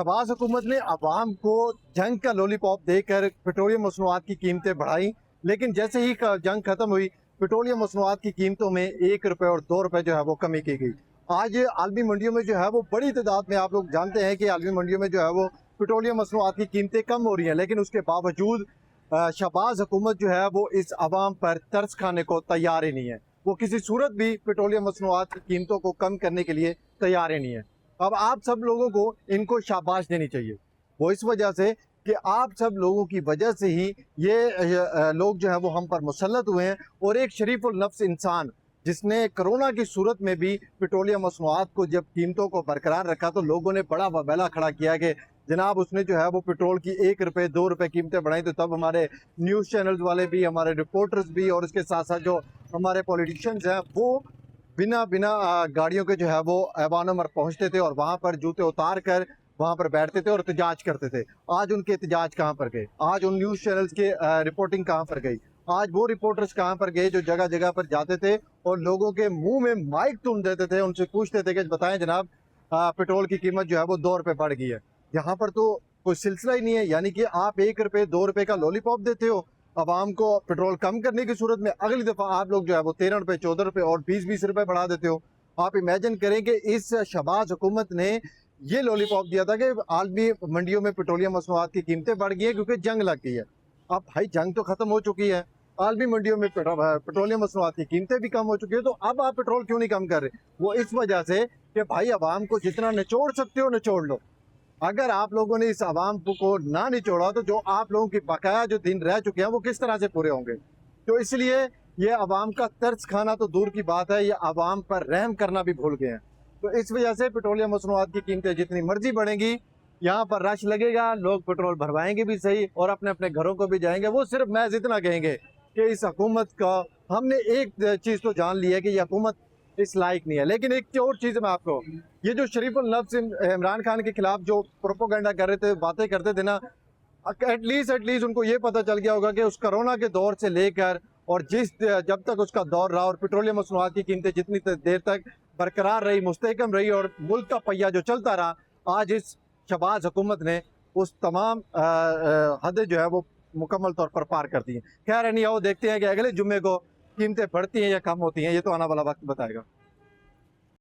शहबाज हुकूमत ने अवाम को जंग का लॉलीपॉप देकर पेट्रोलियम मसनूआत की कीमतें बढ़ाई, लेकिन जैसे ही जंग खत्म हुई पेट्रोलियम मसनूआत की कीमतों में 1 रुपये और 2 रुपये जो है वो कमी की गई। आज आलमी मंडियों में जो है वो बड़ी तादाद में, आप लोग जानते हैं कि आलमी मंडियों में जो है वो पेट्रोलियम मसनूआत की कीमतें कम हो रही हैं, लेकिन उसके बावजूद शहबाज हुकूमत जो है वो इस अवाम पर तरस खाने को तैयार ही नहीं है। वो किसी सूरत भी पेट्रोलियम मसनूआत की कीमतों को कम करने के लिए तैयार ही नहीं है। अब आप सब लोगों को इनको शाबाश देनी चाहिए। वो इस वजह से कि आप सब लोगों की वजह से ही ये लोग जो है वो हम पर मुसल्लत हुए हैं, और एक शरीफुल नफ्स इंसान जिसने कोरोना की सूरत में भी पेट्रोलियम मसनूआत को जब कीमतों को बरकरार रखा तो लोगों ने बड़ा वबेला खड़ा किया कि जनाब उसने जो है वो पेट्रोल की 1 रुपये 2 रुपये कीमतें बढ़ाई। तो तब हमारे न्यूज़ चैनल्स वाले भी, हमारे रिपोर्टर्स भी, और उसके साथ साथ जो हमारे पॉलिटिशियंस हैं वो बिना बिना गाड़ियों के जो है वो ऐवानों पर पहुंचते थे और वहां पर जूते उतार कर वहां पर बैठते थे और एहतजाज करते थे। आज उनके एहतजाज कहाँ पर गए? आज उन न्यूज़ चैनल्स के रिपोर्टिंग कहाँ पर गई? आज वो रिपोर्टर्स कहाँ पर गए जो जगह जगह पर जाते थे और लोगों के मुंह में माइक तुम देते थे, उनसे पूछते थे कि बताएं जनाब पेट्रोल की कीमत जो है वो 2 रुपये बढ़ गई है। यहाँ पर तो कोई सिलसिला ही नहीं है। यानी कि आप 1 रुपये 2 रुपये का लॉलीपॉप देते हो अवाम को पेट्रोल कम करने की सूरत में, अगली दफा आप लोग जो है वो 13 रुपये 14 रुपये और 20-20 रुपये बढ़ा देते हो। आप इमेजिन करें कि इस शहबाज हुकूमत ने ये लॉलीपॉप दिया था कि आलमी मंडियों में पेट्रोलियम मसनूआत की कीमतें बढ़ गई है क्योंकि जंग लग गई है। अब भाई जंग तो खत्म हो चुकी है, आलमी मंडियों में पेट्रोलियम मसनूआत की कीमतें भी कम हो चुकी है, तो अब आप पेट्रोल क्यों नहीं कम कर रहे? वो इस वजह से कि भाई अवाम को जितना निचोड़ सकते हो निचोड़ लो। अगर आप लोगों ने इस आवाम को ना निचोड़ा तो जो आप लोगों की बकाया जो दिन रह चुके हैं वो किस तरह से पूरे होंगे? तो इसलिए ये आवाम का तर्स खाना तो दूर की बात है, ये आवाम पर रहम करना भी भूल गए हैं। तो इस वजह से पेट्रोलियम मसनूआत की कीमतें जितनी मर्जी बढ़ेंगी, यहाँ पर रश लगेगा, लोग पेट्रोल भरवाएंगे भी सही और अपने अपने घरों को भी जाएंगे। वो सिर्फ महज इतना कहेंगे कि इस हुकूमत का हमने एक चीज़ तो जान ली है कि ये हुकूमत इस लायक नहीं है। लेकिन एक और चीज़ मैं आपको, ये जो शरीफुल नफ्स इमरान खान के खिलाफ जो प्रोपोगंडा कर रहे थे, बातें करते थे ना, एटलीस्ट उनको ये पता चल गया होगा कि उस कोरोना के दौर से लेकर और जब तक उसका दौर रहा और पेट्रोलियम मसनूआत की कीमतें जितनी देर तक बरकरार रही, मुस्तहकम रही और मुल्क का पहिया जो चलता रहा, आज इस शहबाज हुकूमत ने उस तमाम हदें जो है वो मुकम्मल तौर पर पार कर दी हैं। खैर नहीं आओ देखते हैं कि अगले जुम्मे को कीमतें बढ़ती हैं या कम होती हैं, ये तो आने वाला वक्त बताएगा।